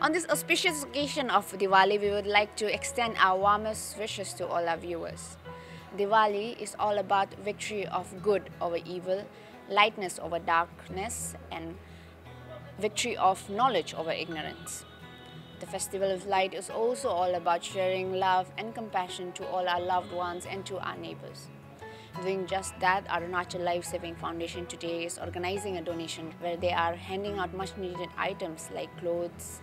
On this auspicious occasion of Diwali, we would like to extend our warmest wishes to all our viewers. Diwali is all about victory of good over evil, lightness over darkness, and victory of knowledge over ignorance. The Festival of Light is also all about sharing love and compassion to all our loved ones and to our neighbors. Doing just that, Arunachal Life Saving Foundation today is organizing a donation where they are handing out much needed items like clothes,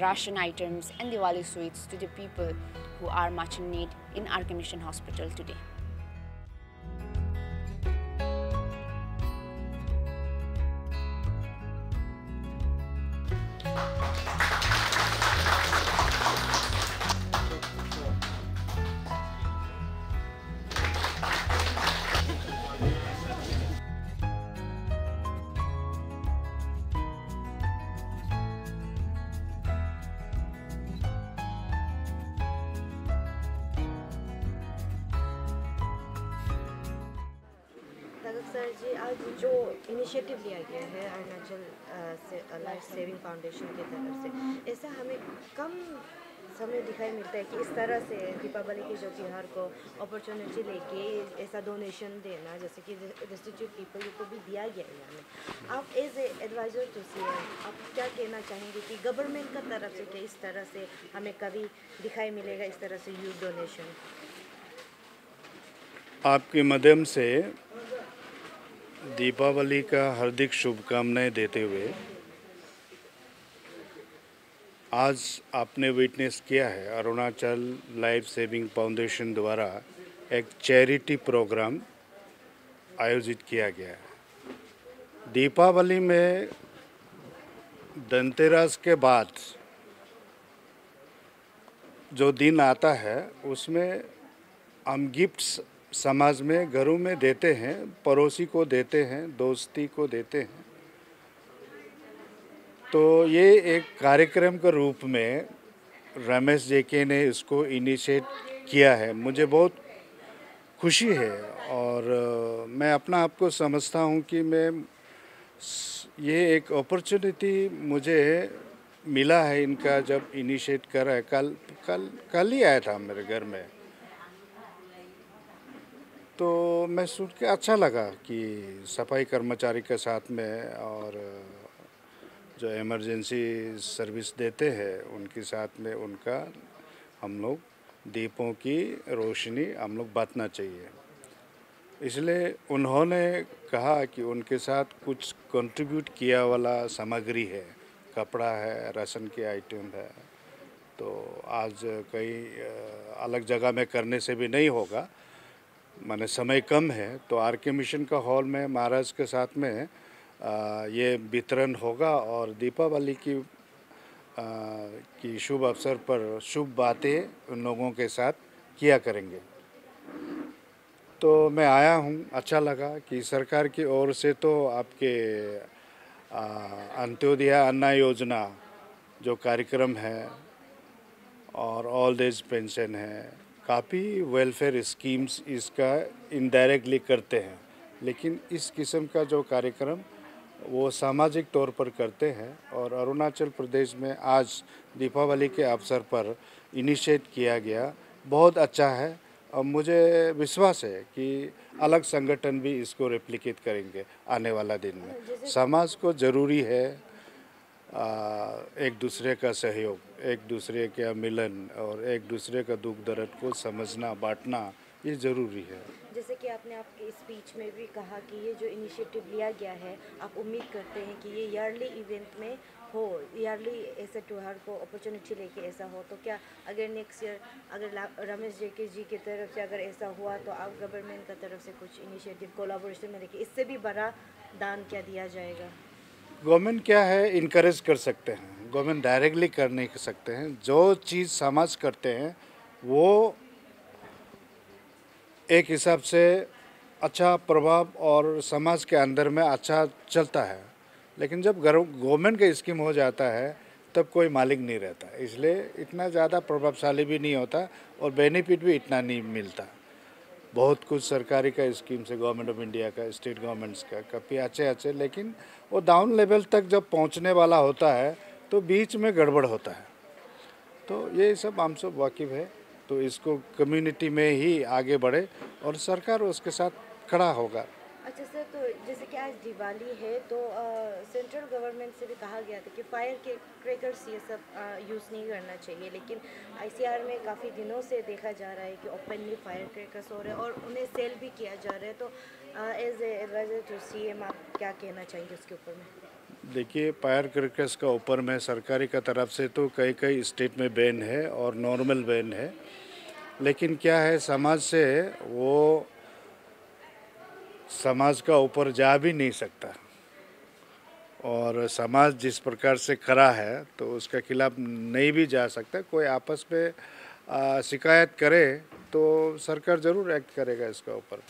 ration items and Diwali sweets to the people who are much in need in RK Mission Hospital today. Sir ji, आज जो initiative लिया गया है Arunachal life saving foundation की तरफ से, ऐसा हमें कम समय दिखाई मिलता है कि इस तरह से दीपावली के जो त्यौहार को अपॉर्चुनिटी लेके ऐसा डोनेशन देना, जैसे कि डिस्ट्रिक्ट पीपल को भी दिया गया है हमें। आप एज ए एडवाइज़र टू सी आप क्या कहना चाहेंगे कि गवर्नमेंट का तरफ से कि इस तरह से हमें कभी दिखाई मिलेगा इस तरह से यूथ डोनेशन? आपके माध्यम से दीपावली का हार्दिक शुभकामनाएं देते हुए आज आपने विटनेस किया है अरुणाचल लाइफ सेविंग फाउंडेशन द्वारा एक चैरिटी प्रोग्राम आयोजित किया गया है। दीपावली में धनतेरस के बाद जो दिन आता है उसमें हम गिफ्ट्स समाज में घरों में देते हैं, पड़ोसी को देते हैं, दोस्ती को देते हैं। तो ये एक कार्यक्रम के रूप में रमेश जेके ने इसको इनिशिएट किया है। मुझे बहुत खुशी है और मैं अपना आप को समझता हूँ कि ये एक अपॉर्चुनिटी मुझे मिला है इनका जब इनिशिएट करा है। कल ही आया था मेरे घर में, तो मैं सुन के अच्छा लगा कि सफाई कर्मचारी के साथ में और जो इमरजेंसी सर्विस देते हैं उनके साथ में उनका हम लोग दीपों की रोशनी हम लोग बांटना चाहिए। इसलिए उन्होंने कहा कि उनके साथ कुछ कंट्रीब्यूट किया वाला सामग्री है, कपड़ा है, राशन के आइटम है। तो आज कई अलग जगह में करने से भी नहीं होगा, माने समय कम है, तो RK मिशन का हॉल में महाराज के साथ में ये वितरण होगा और दीपावली की शुभ अवसर पर शुभ बातें उन लोगों के साथ किया करेंगे। तो मैं आया हूँ, अच्छा लगा कि सरकार की ओर से तो आपके अंत्योदय अन्न योजना जो कार्यक्रम है और ओल्ड एज पेंशन है, काफ़ी वेलफेयर स्कीम्स इसका इनडायरेक्टली करते हैं, लेकिन इस किस्म का जो कार्यक्रम वो सामाजिक तौर पर करते हैं। और अरुणाचल प्रदेश में आज दीपावली के अवसर पर इनिशिएट किया गया, बहुत अच्छा है और मुझे विश्वास है कि अलग संगठन भी इसको रेप्लिकेट करेंगे आने वाला दिन में। समाज को ज़रूरी है एक दूसरे का सहयोग, एक दूसरे का मिलन और एक दूसरे का दुख दर्द को समझना, बांटना, ये ज़रूरी है। जैसे कि आपने आपके स्पीच में भी कहा कि ये जो इनिशिएटिव लिया गया है, आप उम्मीद करते हैं कि ये ईयरली इवेंट में हो, ईयरली ऐसे त्यौहार को अपॉर्चुनिटी लेके ऐसा हो। तो क्या अगर नेक्स्ट ईयर अगर रमेश जेके जी की तरफ से अगर ऐसा हुआ तो आप गवर्नमेंट का तरफ से कुछ इनिशिएटिव कोलाबोरेशन में लेके इससे भी बड़ा दान क्या दिया जाएगा? गवर्नमेंट क्या है, इनकरेज कर सकते हैं, गवर्नमेंट डायरेक्टली कर नहीं सकते हैं। जो चीज़ समाज करते हैं वो एक हिसाब से अच्छा प्रभाव और समाज के अंदर में अच्छा चलता है, लेकिन जब गवर्नमेंट का स्कीम हो जाता है तब कोई मालिक नहीं रहता, इसलिए इतना ज़्यादा प्रभावशाली भी नहीं होता और बेनिफिट भी इतना नहीं मिलता। बहुत कुछ सरकारी का स्कीम से, गवर्नमेंट ऑफ इंडिया का, स्टेट गवर्नमेंट्स का, काफ़ी अच्छे, लेकिन वो डाउन लेवल तक जब पहुंचने वाला होता है तो बीच में गड़बड़ होता है। तो ये सब हम सब वाकिफ़ है, तो इसको कम्युनिटी में ही आगे बढ़े और सरकार उसके साथ खड़ा होगा। अच्छा सर, तो जैसे कि आज दिवाली है तो सेंट्रल गवर्नमेंट से भी कहा गया था कि फायर के क्रैकर्स ये सब यूज़ नहीं करना चाहिए, लेकिन आईसीआर में काफ़ी दिनों से देखा जा रहा है कि ओपनली फायर क्रैकर्स हो रहे हैं और उन्हें सेल भी किया जा रहा है। तो as a adviser to CM आप क्या कहना चाहेंगे उसके ऊपर में? देखिए, फायर क्रैकर्स का ऊपर में सरकारी का तरफ से तो कई कई स्टेट में बैन है और नॉर्मल बैन है, लेकिन क्या है समाज से वो समाज का ऊपर जा भी नहीं सकता और समाज जिस प्रकार से खड़ा है तो उसके खिलाफ नहीं भी जा सकता। कोई आपस में शिकायत करे तो सरकार ज़रूर एक्ट करेगा इसका ऊपर।